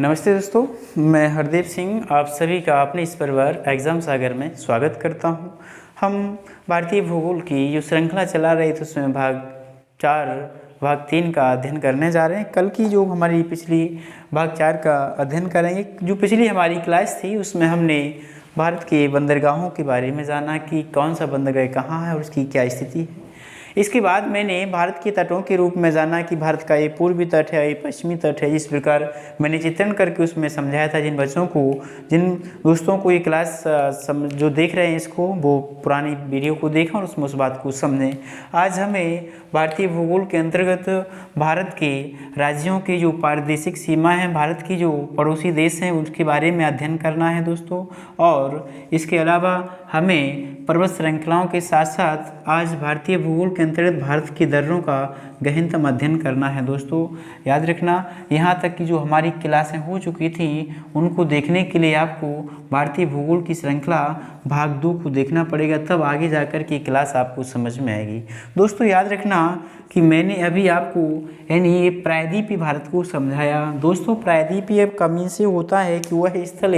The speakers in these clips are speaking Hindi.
नमस्ते दोस्तों, मैं हरदीप सिंह आप सभी का अपने इस परिवार एग्ज़ाम सागर में स्वागत करता हूं। हम भारतीय भूगोल की जो श्रृंखला चला रहे थे उसमें भाग 3 का अध्ययन करने जा रहे हैं। कल की जो हमारी पिछली भाग 4 का अध्ययन करेंगे। जो पिछली हमारी क्लास थी उसमें हमने भारत के बंदरगाहों के बारे में जाना कि कौन सा बंदरगाह कहाँ है और उसकी क्या स्थिति है। इसके बाद मैंने भारत के तटों के रूप में जाना कि भारत का ये पूर्वी तट है, ये पश्चिमी तट है। जिस प्रकार मैंने चित्रण करके उसमें समझाया था जिन दोस्तों को ये क्लास जो देख रहे हैं इसको, वो पुरानी वीडियो को देखें और उसमें उस बात को समझें। आज हमें भारतीय भूगोल के अंतर्गत भारत के राज्यों की जो पारदेशिक सीमा है, भारत की जो पड़ोसी देश हैं उसके बारे में अध्ययन करना है दोस्तों। और इसके अलावा हमें पर्वत श्रृंखलाओं के साथ साथ आज भारतीय भूगोल के अंतर्गत भारत की दर्रों का गहनतम अध्ययन करना है दोस्तों। याद रखना, यहाँ तक की जो हमारी क्लासें हो चुकी थी उनको देखने के लिए आपको भारतीय भूगोल की श्रृंखला भाग 2 को देखना पड़ेगा, तब आगे जाकर की क्लास आपको समझ में आएगी। दोस्तों याद रखना कि मैंने अभी आपको यानी ये प्रायद्वीपीय भारत को समझाया। दोस्तों प्रायद्वीपीय कमी से होता है कि वह स्थल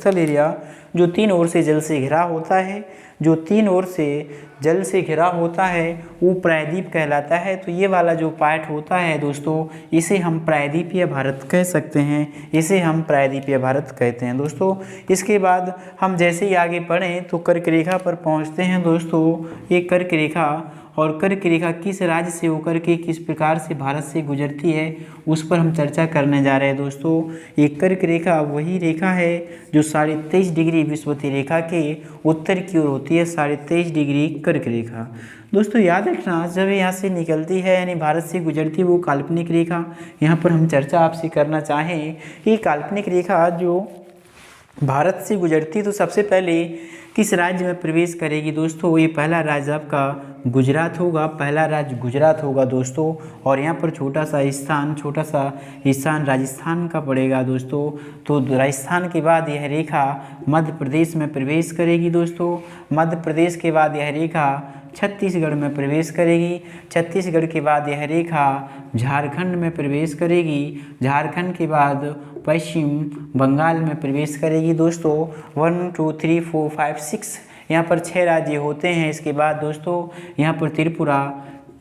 एरिया जो 3 ओर से जल से घिरा होता है, जो 3 ओर से जल से घिरा होता है वो प्रायद्वीप कहलाता है। तो ये वाला जो पार्ट होता है दोस्तों, इसे हम प्रायद्वीपीय भारत कह सकते हैं, इसे हम प्रायद्वीपीय भारत कहते हैं दोस्तों। इसके बाद हम जैसे ही आगे बढ़ें तो कर्क रेखा पर पहुंचते हैं दोस्तों। ये कर्क रेखा और कर्क रेखा किस राज्य से होकर के किस प्रकार से भारत से गुजरती है उस पर हम चर्चा करने जा रहे हैं दोस्तों। ये कर्क रेखा वही रेखा है जो 23.5 डिग्री विषुवतीय रेखा के उत्तर की ओर होती है। 23.5 डिग्री कर्क रेखा दोस्तों याद रखना, जब यहाँ से निकलती है यानी भारत से गुजरती है वो काल्पनिक रेखा। यहाँ पर हम चर्चा आपसे करना चाहें कि काल्पनिक रेखा जो भारत से गुजरती तो सबसे पहले किस राज्य में प्रवेश करेगी दोस्तों। ये पहला राज्य आपका गुजरात होगा, पहला राज्य गुजरात होगा दोस्तों। और यहाँ पर छोटा सा स्थान राजस्थान का पड़ेगा दोस्तों। तो राजस्थान के बाद यह रेखा मध्य प्रदेश में प्रवेश करेगी दोस्तों। मध्य प्रदेश के बाद यह रेखा छत्तीसगढ़ में प्रवेश करेगी। छत्तीसगढ़ के बाद यह रेखा झारखंड में प्रवेश करेगी। झारखंड के बाद पश्चिम बंगाल में प्रवेश करेगी दोस्तों। 1 2 3 4 5 6 यहाँ पर 6 राज्य होते हैं। इसके बाद दोस्तों यहाँ पर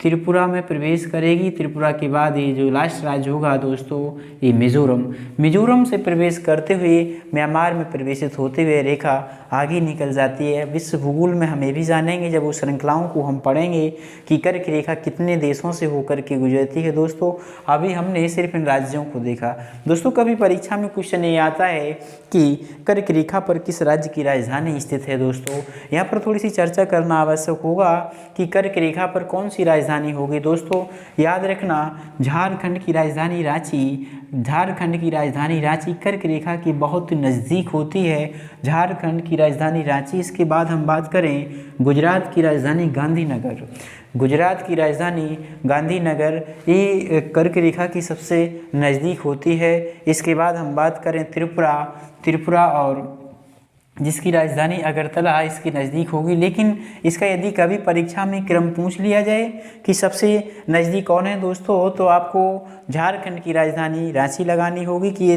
त्रिपुरा में प्रवेश करेगी। त्रिपुरा के बाद ये जो लास्ट राज्य होगा दोस्तों ये मिजोरम से प्रवेश करते हुए म्यांमार में प्रवेशित होते हुए रेखा आगे निकल जाती है। विश्व भूगोल में हम ये भी जानेंगे जब उस श्रृंखलाओं को हम पढ़ेंगे कि कर्क रेखा कितने देशों से होकर के गुजरती है दोस्तों। अभी हमने सिर्फ इन राज्यों को देखा दोस्तों। कभी परीक्षा में क्वेश्चन ये आता है कि कर्क रेखा पर किस राज्य की राजधानी स्थित है दोस्तों। यहाँ पर थोड़ी सी चर्चा करना आवश्यक होगा कि कर्क रेखा पर कौन सी राजधानी होगी दोस्तों। याद रखना, झारखंड की राजधानी रांची कर्क रेखा की बहुत नज़दीक होती है। झारखंड की राजधानी रांची। इसके बाद हम बात करें गुजरात की राजधानी गांधीनगर ये कर्क रेखा की सबसे नज़दीक होती है। इसके बाद हम बात करें त्रिपुरा और जिसकी राजधानी अगरतला इसके नज़दीक होगी। लेकिन इसका यदि कभी परीक्षा में क्रम पूछ लिया जाए कि सबसे नज़दीक कौन है दोस्तों, तो आपको झारखंड की राजधानी रांची लगानी होगी कि ये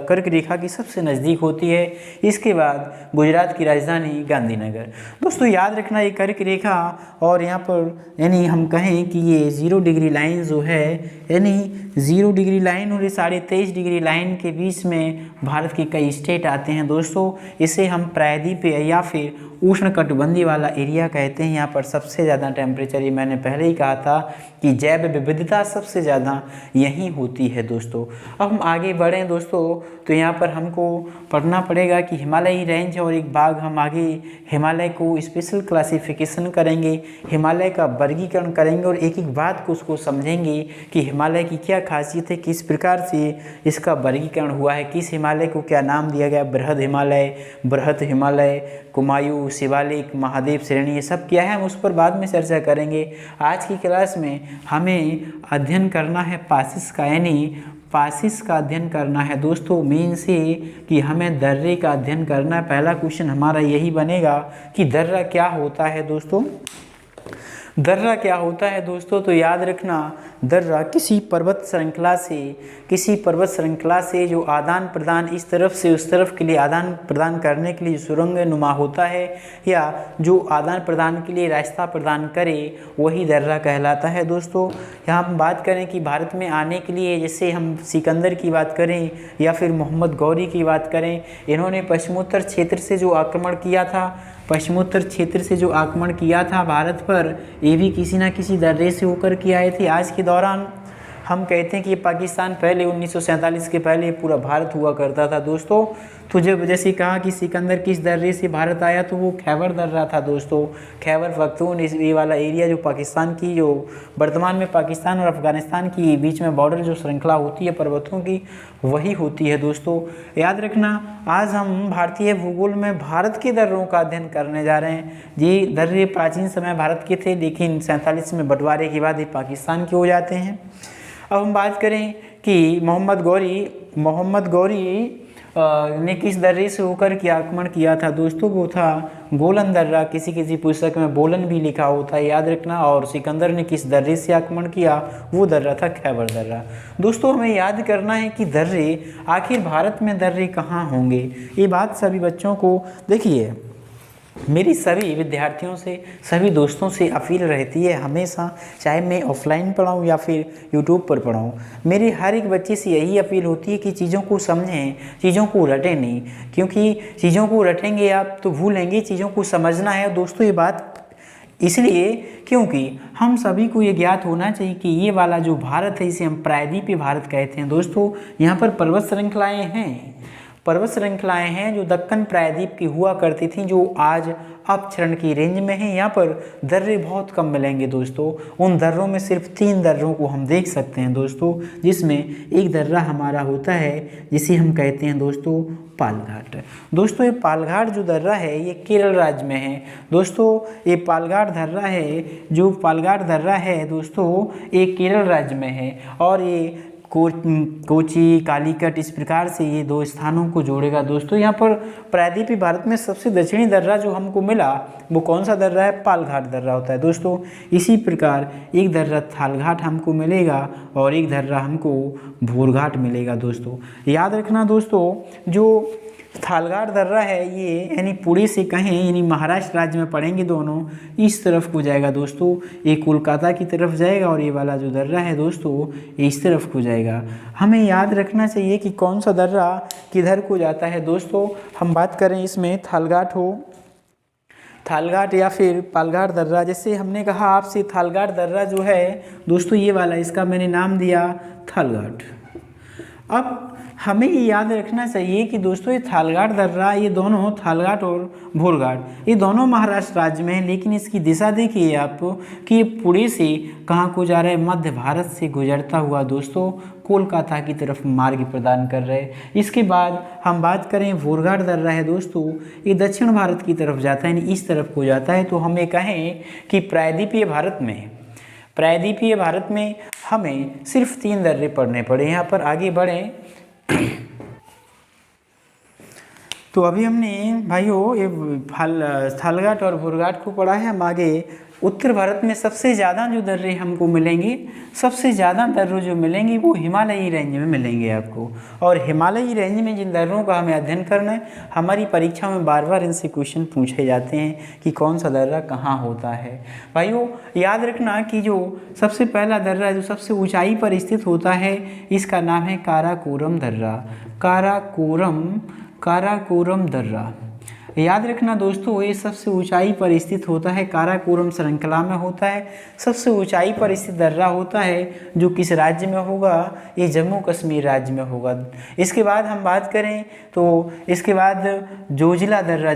कर्क रेखा की सबसे नज़दीक होती है। इसके बाद गुजरात की राजधानी गांधीनगर। दोस्तों याद रखना, ये कर्क रेखा और यहाँ पर यानी हम कहें कि ये 0 डिग्री लाइन जो है यानी 0 डिग्री लाइन और ये 23.5 डिग्री लाइन के बीच में भारत के कई स्टेट आते हैं दोस्तों। इसे हम प्रायद्वीपीय या फिर उष्णकटिबंधीय वाला एरिया कहते हैं। यहाँ पर सबसे ज़्यादा टेम्परेचर, ये मैंने पहले ही कहा था कि जैव विविधता सबसे ज़्यादा यहीं होती है दोस्तों। अब हम आगे बढ़ें दोस्तों तो यहाँ पर हमको पढ़ना पड़ेगा कि हिमालयी रेंज और एक भाग हम आगे हिमालय को स्पेशल क्लासिफिकेशन करेंगे, हिमालय का वर्गीकरण करेंगे और एक एक बात को उसको समझेंगे कि हिमालय की क्या खासियत है, किस प्रकार से इसका वर्गीकरण हुआ है, किस हिमालय को क्या नाम दिया गया, बृहद हिमालय, कुमायूं, शिवालिक, महादेव श्रेणी, ये सब क्या है हम उस पर बाद में चर्चा करेंगे। आज की क्लास में हमें अध्ययन करना है पासिस का, यानी पासिस का अध्ययन करना है दोस्तों। मेन से कि हमें दर्रे का अध्ययन करना है। पहला क्वेश्चन हमारा यही बनेगा कि दर्रा क्या होता है दोस्तों। दर्रा क्या होता है दोस्तों? तो याद रखना, दर्रा किसी पर्वत श्रृंखला से जो आदान प्रदान इस तरफ से उस तरफ के लिए आदान प्रदान करने के लिए सुरंग नुमा होता है, या जो आदान प्रदान के लिए रास्ता प्रदान करे, वही दर्रा कहलाता है दोस्तों। यहाँ हम बात करें कि भारत में आने के लिए, जैसे हम सिकंदर की बात करें या फिर मोहम्मद गौरी की बात करें, इन्होंने पश्चिमोत्तर क्षेत्र से जो आक्रमण किया था भारत पर, ये भी किसी ना किसी दर्रे से होकर के आए थे। आज के दौरान हम कहते हैं कि पाकिस्तान पहले 1947 के पहले पूरा भारत हुआ करता था दोस्तों। तो जब जैसे कहा कि सिकंदर किस दर्रे से भारत आया, तो वो खैबर दर्रा था दोस्तों। खैबर पख्तून ये वाला एरिया जो पाकिस्तान की, जो वर्तमान में पाकिस्तान और अफगानिस्तान की बीच में बॉर्डर जो श्रृंखला होती है पर्वतों की, वही होती है दोस्तों। याद रखना, आज हम भारतीय भूगोल में भारत के दर्रों का अध्ययन करने जा रहे हैं। ये दर्रे प्राचीन समय भारत के थे, लेकिन 47 में बंटवारे के बाद ये पाकिस्तान के हो जाते हैं। अब हम बात करें कि मोहम्मद गौरी ने किस दर्रे से होकर के आक्रमण किया था दोस्तों? वो था बोलन दर्रा। किसी पुस्तक में बोलन भी लिखा होता है, याद रखना। और सिकंदर ने किस दर्रे से आक्रमण किया? वो दर्रा था खैबर दर्रा। दोस्तों हमें याद करना है कि दर्रे, आखिर भारत में दर्रे कहाँ होंगे, ये बात सभी बच्चों को, देखिए मेरी सभी विद्यार्थियों से, सभी दोस्तों से अपील रहती है हमेशा, चाहे मैं ऑफलाइन पढ़ाऊँ या फिर यूट्यूब पर पढ़ाऊँ, मेरी हर एक बच्चे से यही अपील होती है कि चीज़ों को समझें, चीज़ों को रटें नहीं, क्योंकि चीज़ों को रटेंगे आप तो भूलेंगे। चीज़ों को समझना है दोस्तों। ये बात इसलिए क्योंकि हम सभी को ये ज्ञात होना चाहिए कि ये वाला जो भारत है, इसे हम प्रायद्वीपीय भारत कहते हैं दोस्तों। यहाँ पर पर्वत श्रृंखलाएं हैं जो दक्कन प्रायद्वीप की हुआ करती थी, जो आज अपक्षरण की रेंज में है। यहाँ पर दर्रे बहुत कम मिलेंगे दोस्तों। उन दर्रों में सिर्फ 3 दर्रों को हम देख सकते हैं दोस्तों, जिसमें एक दर्रा हमारा होता है जिसे हम कहते हैं दोस्तों पालघाट। दोस्तों ये पालघाट जो दर्रा है, ये केरल राज्य में है दोस्तों। ये पालघाट दर्रा है दोस्तों, ये केरल राज्य में है। और ये कोची, कालीकट, इस प्रकार से ये 2 स्थानों को जोड़ेगा दोस्तों। यहाँ पर प्रायद्वीपीय भारत में सबसे दक्षिणी दर्रा जो हमको मिला, वो कौन सा दर्रा है? पालघाट दर्रा होता है दोस्तों। इसी प्रकार एक दर्रा थालघाट हमको मिलेगा और एक दर्रा हमको भोरघाट मिलेगा दोस्तों। याद रखना दोस्तों, जो थालघाट दर्रा है, ये यानी पुणे से कहें, यानी महाराष्ट्र राज्य में पड़ेंगे दोनों, इस तरफ को जाएगा दोस्तों। ये कोलकाता की तरफ जाएगा और ये वाला जो दर्रा है दोस्तों, ये इस तरफ को जाएगा। हमें याद रखना चाहिए कि कौन सा दर्रा किधर को जाता है दोस्तों। हम बात करें इसमें थालघाट या फिर पालघाट दर्रा। जैसे हमने कहा आपसे, थालघाट दर्रा जो है दोस्तों, ये वाला, इसका मैंने नाम दिया थालघाट। अब हमें ये याद रखना चाहिए कि दोस्तों ये थालघाट दर्रा, ये दोनों थालघाट और भोरघाट, ये दोनों महाराष्ट्र राज्य में हैं। लेकिन इसकी दिशा देखिए आप कि ये पुणे से कहाँ को जा रहा है? मध्य भारत से गुजरता हुआ दोस्तों कोलकाता की तरफ मार्ग प्रदान कर रहे हैं। इसके बाद हम बात करें भोरघाट दर्रा है दोस्तों, ये दक्षिण भारत की तरफ जाता है, यानी इस तरफ को जाता है। तो हमें कहें कि प्रायद्वीपीय भारत में हमें सिर्फ 3 दर्रे पढ़ने पड़े। यहाँ पर आगे बढ़ें तो अभी हमने भाइयों ये थालघाट और भोरघाट को पढ़ा है। हम आगे उत्तर भारत में सबसे ज़्यादा जो दर्रे हमको मिलेंगे, सबसे ज़्यादा दर्रे जो मिलेंगे वो हिमालयी रेंज में मिलेंगे आपको। और हिमालयी रेंज में जिन दर्रों का हमें अध्ययन करना है, हमारी परीक्षा में बार बार इनसे क्वेश्चन पूछे जाते हैं कि कौन सा दर्रा कहाँ होता है। भाइयों याद रखना कि जो सबसे पहला दर्रा जो सबसे ऊंचाई पर स्थित होता है, इसका नाम है काराकोरम दर्रा। काराकोरम दर्रा याद रखना दोस्तों, ये सबसे ऊंचाई पर स्थित होता है, काराकोरम श्रृंखला में होता है। सबसे ऊंचाई पर स्थित दर्रा होता है जो किस राज्य में होगा? ये जम्मू कश्मीर राज्य में होगा। इसके बाद हम बात करें तो इसके बाद जोजिला दर्रा,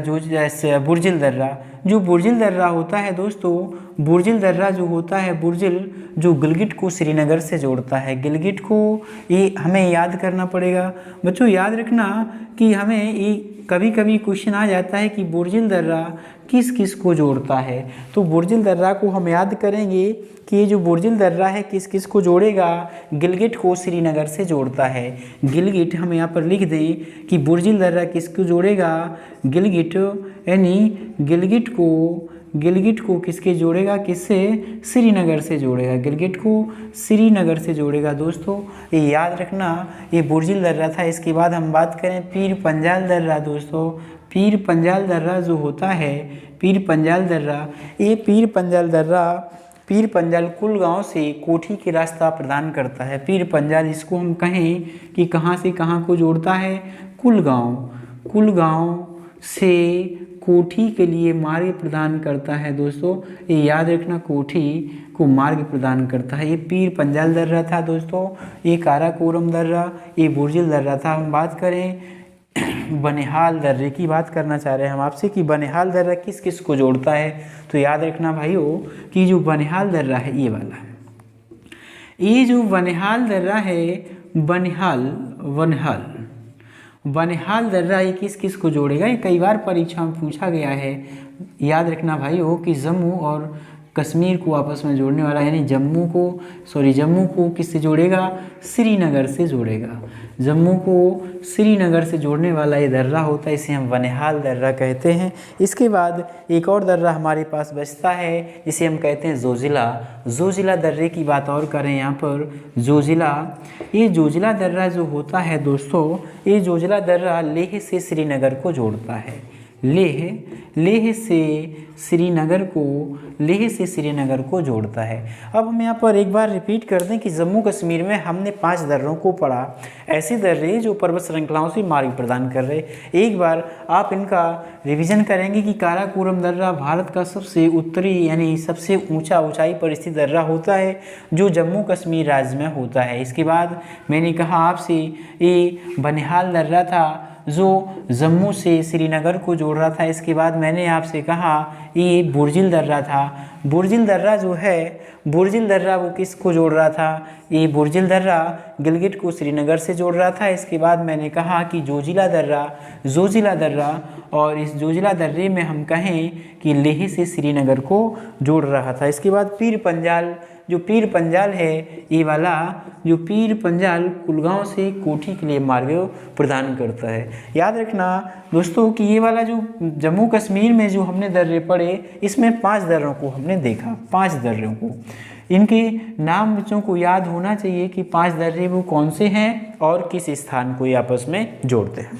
बुर्जिल दर्रा, जो बुर्जिल दर्रा होता है दोस्तों, बुर्जिल दर्रा जो होता है, बुर्जिल जो गिलगिट को श्रीनगर से जोड़ता है, गिलगिट को, ये हमें याद करना पड़ेगा बच्चों। याद रखना कि हमें ये कभी कभी क्वेश्चन आ जाता है कि बुर्जिल दर्रा किस किस को जोड़ता है। तो बुर्जिल दर्रा को हम याद करेंगे कि ये जो बुर्जिल दर्रा है किस किस को जोड़ेगा? गिलगिट को श्रीनगर से जोड़ता है। गिलगिट हम यहाँ पर लिख दें कि बुर्जिल दर्रा किसको जोड़ेगा? गिलगिट, यानी गिलगिट गिलगिट को किसके जोड़ेगा, किससे, श्रीनगर से जोड़ेगा, गिलगिट को श्रीनगर से जोड़ेगा। दोस्तों ये याद रखना, ये बुर्जिल दर्रा था। इसके बाद हम बात करें पीर पंजाल दर्रा। दोस्तों पीर पंजाल दर्रा जो होता है, पीर पंजाल दर्रा, ये पीर पंजाल दर्रा पीर पंजाल कुलगांव से कोठी के रास्ता प्रदान करता है। पीर पंजाल इसको हम कहें कि कहाँ से कहाँ को जोड़ता है, कुलगांव, कुलगांव से कोठी के लिए मार्ग प्रदान करता है। दोस्तों ये याद रखना, कोठी को मार्ग प्रदान करता है। ये पीर पंजाल दर्रा था दोस्तों, ये काराकोरम दर्रा, ये बुर्जिल दर्रा था। हम बात करें बनिहाल दर्रे की, बात करना चाह रहे हैं हम आपसे कि बनिहाल दर्रा किस किस को जोड़ता है। तो याद रखना भाइयों कि जो बनिहाल दर्रा है ये वाला, ये जो बनिहाल दर्रा है, बनिहाल दर्रा ये किस किस को जोड़ेगा, ये कई बार परीक्षा में पूछा गया है। याद रखना भाइयों कि जम्मू और कश्मीर को आपस में जोड़ने वाला, यानी जम्मू को किससे जोड़ेगा, श्रीनगर से जोड़ेगा। जम्मू को श्रीनगर से जोड़ने वाला ये दर्रा होता है, इसे हम बनिहाल दर्रा कहते हैं। इसके बाद एक और दर्रा हमारे पास बचता है, इसे हम कहते हैं जोजिला। जोजिला दर्रे की बात और करें यहाँ पर, जोजिला, ये जोजिला दर्रा जो होता है दोस्तों, ये जोजिला दर्रा लेह से श्रीनगर को जोड़ता है। लेह से श्रीनगर को जोड़ता है। अब हम यहाँ पर एक बार रिपीट कर दें कि जम्मू कश्मीर में हमने 5 दर्रों को पढ़ा, ऐसे दर्रे जो पर्वत श्रृंखलाओं से मार्ग प्रदान कर रहे। एक बार आप इनका रिवीजन करेंगे कि काराकोरम दर्रा भारत का सबसे उत्तरी यानी सबसे ऊंचाई पर स्थित दर्रा होता है जो जम्मू कश्मीर राज्य में होता है। इसके बाद मैंने कहा आपसे ये बनिहाल दर्रा था जो जम्मू से श्रीनगर को जोड़ रहा था। इसके बाद मैंने आपसे कहा ये बुर्जिल दर्रा था। बुर्जिल दर्रा जो है, बुर्जिल दर्रा वो किस को जोड़ रहा था, ये बुर्जिल दर्रा गिलगिट को श्रीनगर से जोड़ रहा था। इसके बाद मैंने कहा कि जोजिला दर्रा, और इस जोजिला दर्रे में हम कहें कि लेह से श्रीनगर को जोड़ रहा था। इसके बाद पीर पंजाल, जो पीर पंजाल है ये वाला, जो पीर पंजाल कुलगांव से कोठी के लिए मार्ग प्रदान करता है। याद रखना दोस्तों कि ये वाला जो जम्मू कश्मीर में जो हमने दर्रे पढ़े, इसमें 5 दर्रों को हमने देखा, 5 दर्रों को। इनके नाम बच्चों को याद होना चाहिए कि 5 दर्रे वो कौन से हैं और किस स्थान को ये आपस में जोड़ते हैं।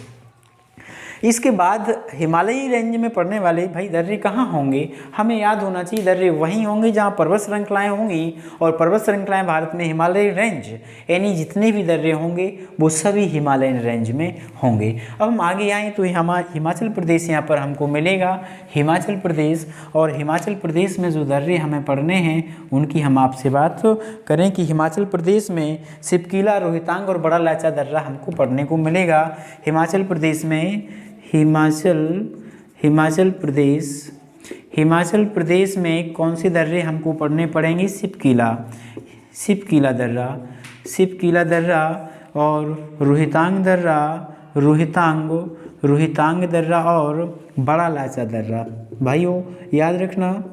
इसके बाद हिमालयी रेंज में पड़ने वाले भाई दर्रे कहाँ होंगे, हमें याद होना चाहिए दर्रे वहीं होंगे जहाँ पर्वत श्रृंखलाएँ होंगी, और पर्वत श्रृंखलाएँ भारत में हिमालयी रेंज यानी जितने भी दर्रे होंगे वो सभी हिमालयन रेंज में होंगे। अब हम आगे आएँ तो हिमाचल प्रदेश यहाँ पर हमको मिलेगा, हिमाचल प्रदेश। और हिमाचल प्रदेश में जो दर्रे हमें पढ़ने हैं उनकी हम आपसे बात करें कि हिमाचल प्रदेश में सिपकीला, रोहतांग और बड़ा लाचा दर्रा हमको पढ़ने को मिलेगा। हिमाचल प्रदेश में हिमाचल प्रदेश में कौन से दर्रे हमको पढ़ने पड़ेंगे, सिपकीला दर्रा और रोहतांग दर्रा और बड़ा लाचा दर्रा। भाइयों याद रखना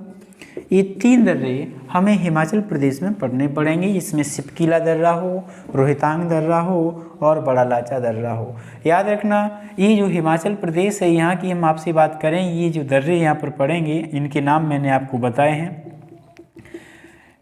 ये 3 दर्रे हमें हिमाचल प्रदेश में पढ़ने पड़ेंगे, इसमें सिपकीला दर्रा हो, रोहतांग दर्रा हो और बड़ा लाचा दर्रा हो। याद रखना ये जो हिमाचल प्रदेश है यहाँ की हम आपसे बात करें, ये जो दर्रे यहाँ पर पढ़ेंगे इनके नाम मैंने आपको बताए हैं।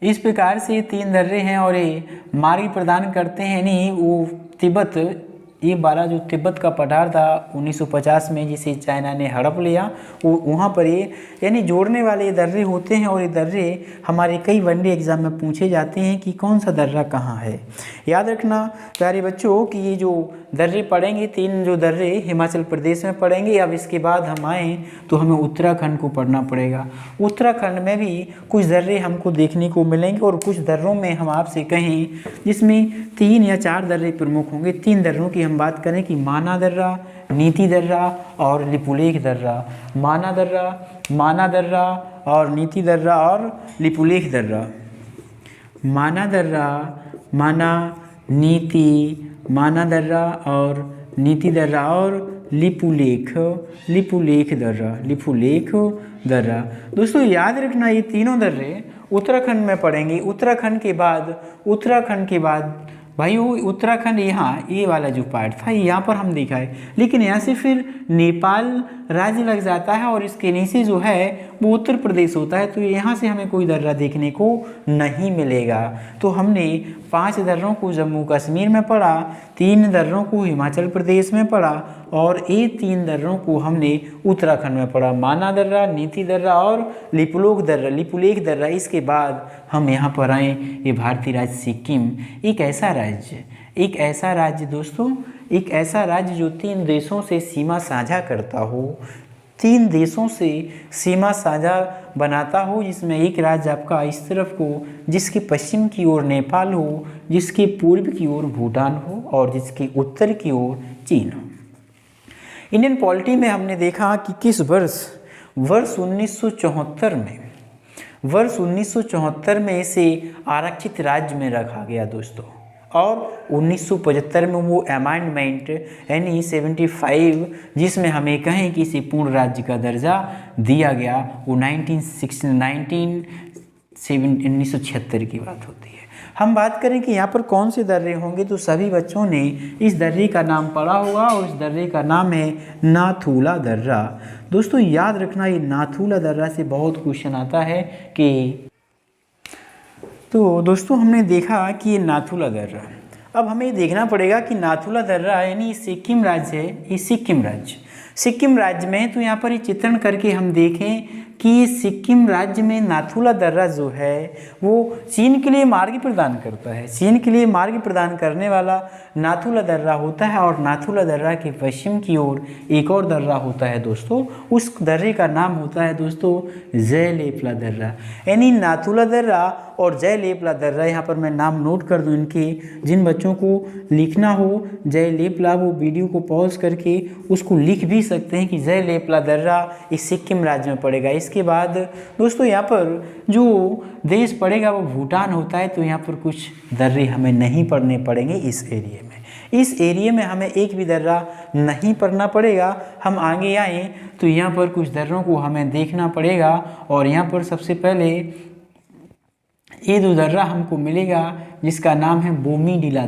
इस प्रकार से ये 3 दर्रे हैं और ये मार्ग प्रदान करते हैं, यानी वो तिब्बत, ये 12 जो तिब्बत का पठार था 1950 में जिसे चाइना ने हड़प लिया, वो वहाँ पर ये यानी जोड़ने वाले ये दर्रे होते हैं। और ये दर्रे हमारे कई वनडे एग्जाम में पूछे जाते हैं कि कौन सा दर्रा कहाँ है। याद रखना प्यारे बच्चों कि ये जो दर्रे पढ़ेंगे, 3 जो दर्रे हिमाचल प्रदेश में पढ़ेंगे। अब इसके बाद हम आएँ तो हमें उत्तराखंड को पढ़ना पड़ेगा। उत्तराखंड में भी कुछ दर्रे हमको देखने को मिलेंगे और कुछ दर्रों में हम आपसे कहें जिसमें 3 या 4 दर्रे प्रमुख होंगे। 3 दर्रों की हम बात करें कि माना दर्रा, नीति दर्रा और लिपुलेख दर्रा। माना दर्रा और नीति दर्रा और लिपुलेख दर्रा। माना दर्रा, माना दर्रा और नीति दर्रा और लिपुलेख दर्रा। दोस्तों याद रखना ये तीनों दर्रे उत्तराखंड में पड़ेंगे। उत्तराखंड के बाद भाइयों उत्तराखंड यहाँ ये वाला जो पार्ट था यहाँ पर हम दिखाए, लेकिन यहाँ से फिर नेपाल राज्य लग जाता है और इसके नीचे जो है वो उत्तर प्रदेश होता है, तो यहाँ से हमें कोई दर्रा देखने को नहीं मिलेगा। तो हमने 5 दर्रों को जम्मू कश्मीर में पढ़ा, 3 दर्रों को हिमाचल प्रदेश में पढ़ा और ये 3 दर्रों को हमने उत्तराखंड में पढ़ा, माना दर्रा, नीति दर्रा और लिपुलेख दर्रा। इसके बाद हम यहाँ पर आए, ये भारतीय राज्य सिक्किम, एक ऐसा राज्य दोस्तों, एक ऐसा राज्य जो 3 देशों से सीमा साझा करता हो, 3 देशों से सीमा साझा बनाता हो, जिसमें एक राज्य आपका इस तरफ को, जिसके पश्चिम की ओर नेपाल हो, जिसके पूर्व की ओर भूटान हो और जिसके उत्तर की ओर चीन हो। इंडियन पॉलिटी में हमने देखा कि किस वर्ष 1974 में इसे आरक्षित राज्य में रखा गया दोस्तों, और 1975 में वो अमेंडमेंट यानी 75 जिसमें हमें कहें कि इसे पूर्ण राज्य का दर्जा दिया गया, वो 1976 की बात होती है। हम बात करें कि यहाँ पर कौन से दर्रे होंगे, तो सभी बच्चों ने इस दर्रे का नाम पढ़ा होगा और इस दर्रे का नाम है नाथुला दर्रा। दोस्तों याद रखना, ये नाथुला दर्रा से बहुत क्वेश्चन आता है कि, तो दोस्तों हमने देखा कि ये नाथुला दर्रा, अब हमें देखना पड़ेगा कि नाथुला दर्रा यानी सिक्किम राज्य है, ये सिक्किम राज्य में, तो यहाँ पर ये चित्रण करके हम देखें कि सिक्किम राज्य में नाथुला दर्रा जो है वो चीन के लिए मार्ग प्रदान करता है, चीन के लिए मार्ग प्रदान करने वाला नाथुला दर्रा होता है। और नाथुला दर्रा के पश्चिम की ओर एक और दर्रा होता है दोस्तों, उस दर्रे का नाम होता है दोस्तों जयलेपला दर्रा। यानी नाथुला दर्रा और जयलेपला दर्रा, यहाँ पर मैं नाम नोट कर दूँ इनके, जिन बच्चों को लिखना हो जयलेपला, वो वीडियो को पॉज करके उसको लिख भी सकते हैं कि जयलेपला दर्रा इस सिक्किम राज्य में पड़ेगा। इसके बाद दोस्तों यहाँ पर जो देश पड़ेगा वो भूटान होता है, तो यहाँ पर कुछ दर्रे हमें नहीं पढ़ने पड़ेंगे इस एरिया में। इस एरिया में हमें एक भी दर्रा नहीं पढ़ना पड़ेगा। हम आगे आए तो यहाँ पर कुछ दर्रों को हमें देखना पड़ेगा, और यहाँ पर सबसे पहले ये जो दर्रा हमको मिलेगा जिसका नाम है बोमीडीला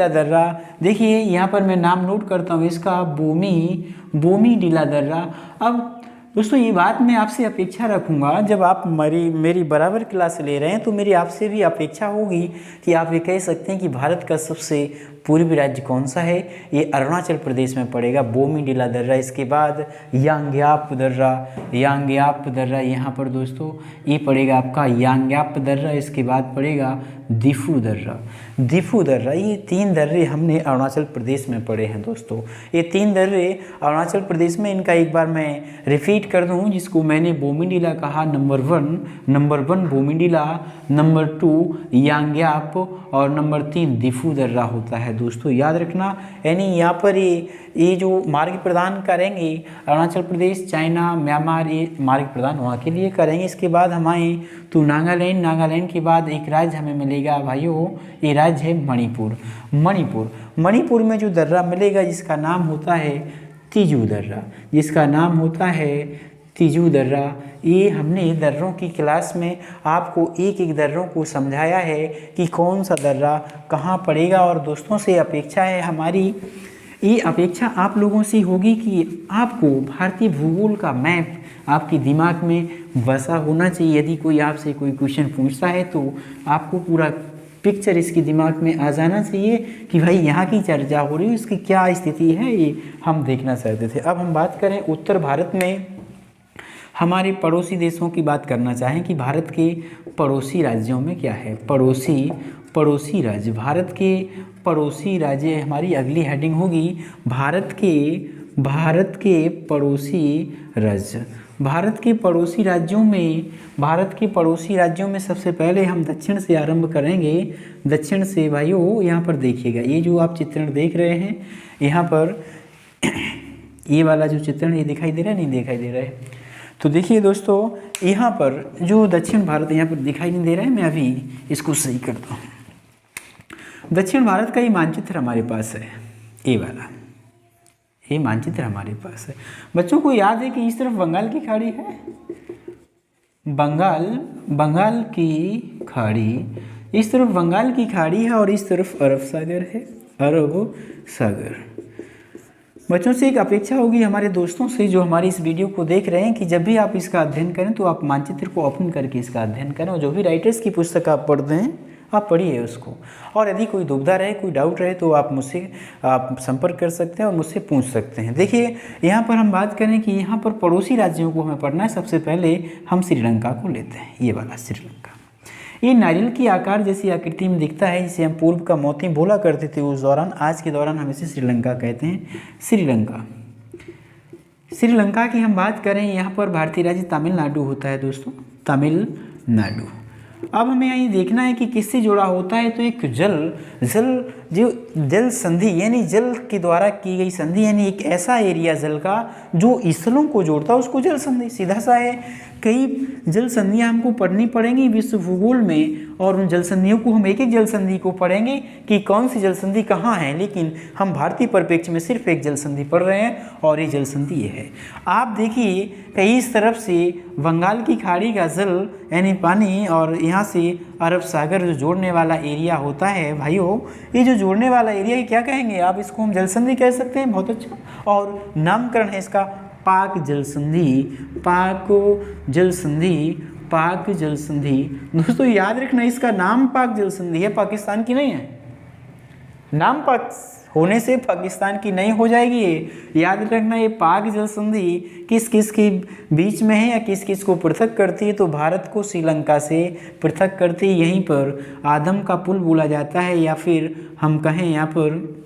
दर्रा। देखिए यहाँ पर मैं नाम नोट करता हूँ इसका, बोमीडीला दर्रा। अब दोस्तों ये बात मैं आपसे अपेक्षा रखूँगा, जब आप मेरी बराबर क्लास ले रहे हैं तो मेरी आपसे भी अपेक्षा होगी कि आप ये कह सकते हैं कि भारत का सबसे पूर्वी राज्य कौन सा है, ये अरुणाचल प्रदेश में पड़ेगा बोमीडीला दर्रा। इसके बाद यांग्याप दर्रा यहाँ पर दोस्तों ये पड़ेगा आपका यांग्याप दर्रा। इसके बाद पड़ेगा दिफू दर्रा। ये 3 दर्रे हमने अरुणाचल प्रदेश में पढ़े हैं दोस्तों। ये 3 दर्रे अरुणाचल प्रदेश में, इनका एक बार मैं रिपीट कर दूँ, जिसको मैंने बोमीडीला कहा, नंबर 1 बोमीडीला, नंबर 2 यांग्याप और नंबर 3 दिफू दर्रा होता है दोस्तों, याद रखना। यानी यहाँ पर ये जो मार्ग प्रदान करेंगे अरुणाचल प्रदेश, चाइना, म्यांमार, ये मार्ग प्रदान वहाँ के लिए करेंगे। इसके बाद हम आए तो नागालैंड के बाद एक राज्य हमें मिलेगा भाइयों, ये राज्य है मणिपुर में जो दर्रा मिलेगा जिसका नाम होता है तिजू दर्रा। ये हमने दर्रों की क्लास में आपको एक दर्रों को समझाया है कि कौन सा दर्रा कहाँ पड़ेगा। और दोस्तों से अपेक्षा है हमारी, ये अपेक्षा आप लोगों से होगी कि आपको भारतीय भूगोल का मैप आपके दिमाग में बसा होना चाहिए। यदि कोई आपसे कोई क्वेश्चन पूछता है तो आपको पूरा पिक्चर इसके दिमाग में आ जाना चाहिए कि भाई यहाँ की चर्चा हो रही है, इसकी क्या स्थिति है, ये हम देखना चाहते थे। अब हम बात करें उत्तर भारत में हमारे पड़ोसी देशों की बात करना चाहें कि भारत के पड़ोसी राज्यों में क्या है। पड़ोसी राज्य, भारत के पड़ोसी राज्य हमारी अगली हेडिंग होगी भारत के पड़ोसी राज्य। भारत के पड़ोसी राज्यों में सबसे पहले हम दक्षिण से आरंभ करेंगे। दक्षिण से भाइयों यहाँ पर देखिएगा, ये जो आप चित्रण देख रहे हैं यहाँ पर, ये वाला जो चित्रण ये दिखाई दे रहा है, नहीं दिखाई दे रहा है, तो देखिए दोस्तों यहाँ पर जो दक्षिण भारत यहाँ पर दिखाई नहीं दे रहा है, मैं अभी इसको सही करता हूँ। दक्षिण भारत का ये मानचित्र हमारे पास है, ये वाला ये मानचित्र हमारे पास है। बच्चों को याद है कि इस तरफ बंगाल की खाड़ी है, बंगाल की खाड़ी, इस तरफ बंगाल की खाड़ी है और इस तरफ अरब सागर है, अरब सागर। बच्चों से एक अपेक्षा होगी हमारे दोस्तों से जो हमारी इस वीडियो को देख रहे हैं कि जब भी आप इसका अध्ययन करें तो आप मानचित्र को ओपन करके इसका अध्ययन करें, और जो भी राइटर्स की पुस्तक आप पढ़ते हैं आप पढ़िए उसको। और यदि कोई दुविधा रहे, कोई डाउट रहे तो आप मुझसे आप संपर्क कर सकते हैं और मुझसे पूछ सकते हैं। देखिए यहाँ पर हम बात करें कि यहाँ पर पड़ोसी राज्यों को हमें पढ़ना है। सबसे पहले हम श्रीलंका को लेते हैं, ये वाला श्रीलंका। ये नारियल की आकार जैसी आकृति में दिखता है, जिसे हम पूर्व का मोती बोला करते थे उस दौरान। आज के दौरान हम इसे श्रीलंका कहते हैं। श्रीलंका, श्रीलंका की हम बात करें, यहाँ पर भारतीय राज्य तमिलनाडु होता है दोस्तों, तमिलनाडु। अब हमें यहाँ ये देखना है कि किससे जुड़ा होता है, तो एक जल संधि यानी जल के द्वारा की गई संधि, यानी एक ऐसा एरिया जल का जो स्थलों को जोड़ता है उसको जल संधि, सीधा सा है। कई जल संधियाँ हमको पढ़नी पड़ेंगी विश्व भूगोल में, और उन जल संधियों को हम एक एक जल संधि को पढ़ेंगे कि कौन सी जल संधि कहाँ है, लेकिन हम भारतीय परिप्रेक्ष्य में सिर्फ एक जल संधि पढ़ रहे हैं और ये जल संधि ये है। आप देखिए कहीं इस तरफ से बंगाल की खाड़ी का जल यानी पानी और यहाँ से अरब सागर जो जोड़ने वाला एरिया होता है भाइयों, ये जो जोड़ने वाला एरिया क्या कहेंगे आप, इसको हम जल संधि कह सकते हैं। बहुत अच्छा, और नामकरण है इसका पाक जल संधि, पाक जल संधि, पाक जल संधि। दोस्तों याद रखना इसका नाम पाक जल संधि है, पाकिस्तान की नहीं है। नाम पाक होने से पाकिस्तान की नहीं हो जाएगी ये, याद रखना। ये पाक जल संधि किस किस के बीच में है या किस किस को पृथक करती है, तो भारत को श्रीलंका से पृथक करती है। यहीं पर आदम का पुल बोला जाता है, या फिर हम कहें यहाँ पर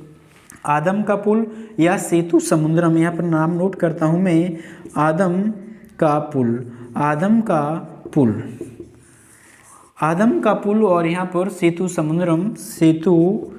आदम का पुल या सेतु समुद्रम। यहाँ पर नाम नोट करता हूँ मैं, आदम का पुल, आदम का पुल, आदम का पुल, और यहाँ पर सेतु समुद्रम, सेतु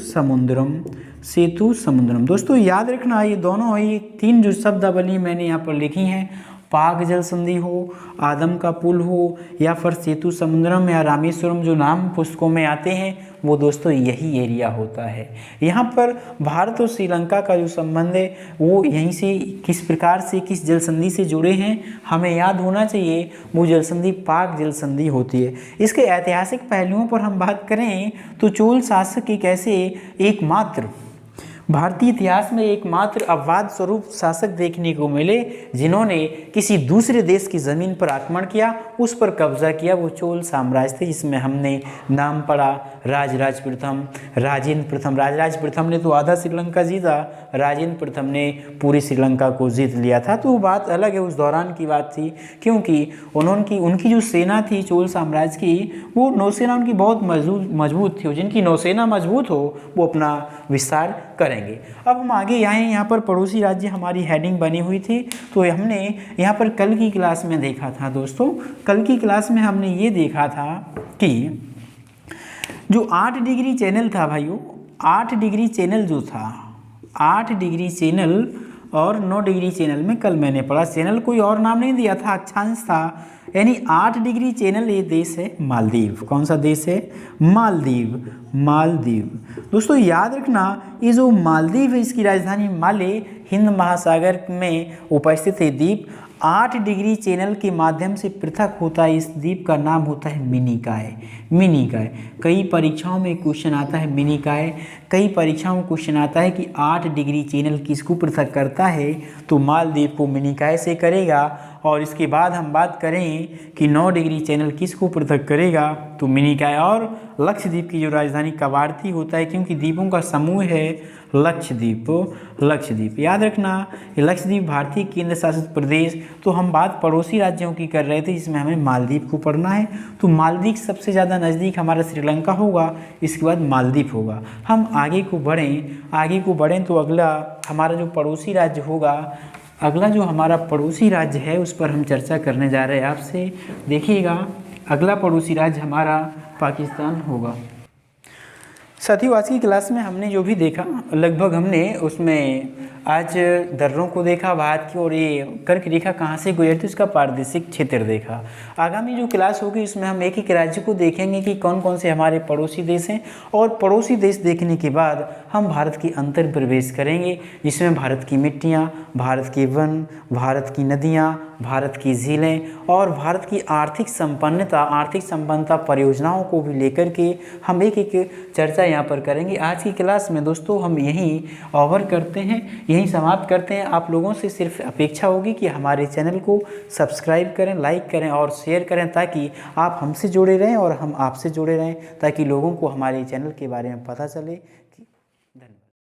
समुद्रम, सेतु समुद्रम। दोस्तों याद रखना ये दोनों ये तीन जो शब्दावली मैंने यहाँ पर लिखी हैं, पाक जल संधि हो, आदम का पुल हो, या फिर सेतु समुद्रम या रामेश्वरम, जो नाम पुस्तकों में आते हैं, वो दोस्तों यही एरिया होता है। यहाँ पर भारत और श्रीलंका का जो संबंध है वो यहीं से किस प्रकार से किस जल संधि से जुड़े हैं हमें याद होना चाहिए। वो जल संधि पाक जल संधि होती है। इसके ऐतिहासिक पहलुओं पर हम बात करें तो चोल शासक एक ऐसे एकमात्र भारतीय इतिहास में एकमात्र अपवाद स्वरूप शासक देखने को मिले जिन्होंने किसी दूसरे देश की ज़मीन पर आक्रमण किया, उस पर कब्जा किया। वो चोल साम्राज्य थे, जिसमें हमने नाम पढ़ा राजराज प्रथम, राजेंद्र प्रथम। राजराज प्रथम ने तो आधा श्रीलंका जीता, राजेंद्र प्रथम ने पूरी श्रीलंका को जीत लिया था। तो वो बात अलग है, उस दौरान की बात थी, क्योंकि उनकी जो सेना थी चोल साम्राज्य की, वो नौसेना उनकी बहुत मजबूत थी। जिनकी नौसेना मजबूत हो वो अपना विस्तार करेंगे। अब हम आगे आए, यहाँ पर पड़ोसी राज्य हमारी हेडिंग बनी हुई थी। तो हमने यहाँ पर कल की क्लास में देखा था दोस्तों, कल की क्लास में हमने ये देखा था कि जो 8 डिग्री चैनल था भाइयों, 8 डिग्री चैनल जो था, 8 डिग्री चैनल और 9 डिग्री चैनल में कल मैंने पढ़ा। चैनल कोई और नाम नहीं दिया था, अक्षांश था। यानी 8 डिग्री चैनल ये देश है मालदीव। कौन सा देश है? मालदीव, मालदीव। दोस्तों याद रखना ये जो मालदीव है इसकी राजधानी माले हिंद महासागर में उपस्थित है द्वीप। 8 डिग्री चैनल के माध्यम से पृथक होता है। इस द्वीप का नाम होता है मिनिकाय, मिनिकाय। कई परीक्षाओं में क्वेश्चन आता है मिनिकाय, कई परीक्षाओं में क्वेश्चन आता है कि 8 डिग्री चैनल किसको पृथक करता है, तो मालदीव को मिनिकाय से करेगा। और इसके बाद हम बात करें कि 9 डिग्री चैनल किसको पृथक करेगा, तो मिनिकाय और लक्षद्वीप की जो राजधानी कवारती होता है, क्योंकि द्वीपों का समूह है लक्षद्वीप, लक्षद्वीप। याद रखना ये लक्षद्वीप भारतीय केंद्र शासित प्रदेश। तो हम बात पड़ोसी राज्यों की कर रहे थे, जिसमें हमें मालदीव को पढ़ना है। तो मालदीव सबसे ज़्यादा नज़दीक हमारा श्रीलंका होगा, इसके बाद मालदीव होगा। हम आगे को बढ़ें तो अगला हमारा जो पड़ोसी राज्य होगा, अगला जो हमारा पड़ोसी राज्य है उस पर हम चर्चा करने जा रहे हैं आपसे। देखिएगा अगला पड़ोसी राज्य हमारा पाकिस्तान होगा। साथियों आज की क्लास में हमने जो भी देखा लगभग हमने उसमें आज दर्रों को देखा भारत की, और ये कर्क रेखा कहाँ से गुजरती है उसका पारदेशिक क्षेत्र देखा। आगामी जो क्लास होगी उसमें हम एक एक राज्य को देखेंगे कि कौन कौन से हमारे पड़ोसी देश हैं, और पड़ोसी देश देखने के बाद हम भारत की अंतर प्रवेश करेंगे, जिसमें भारत की मिट्टियाँ, भारत के वन, भारत की नदियाँ, भारत की झीलें और भारत की आर्थिक संपन्नता परियोजनाओं को भी लेकर के हम एक एक चर्चा यहाँ पर करेंगे। आज की क्लास में दोस्तों हम यहीं ओवर करते हैं, यहीं समाप्त करते हैं। आप लोगों से सिर्फ अपेक्षा होगी कि हमारे चैनल को सब्सक्राइब करें, लाइक करें और शेयर करें, ताकि आप हमसे जुड़े रहें और हम आपसे जुड़े रहें, ताकि लोगों को हमारे चैनल के बारे में पता चले। धन्यवाद।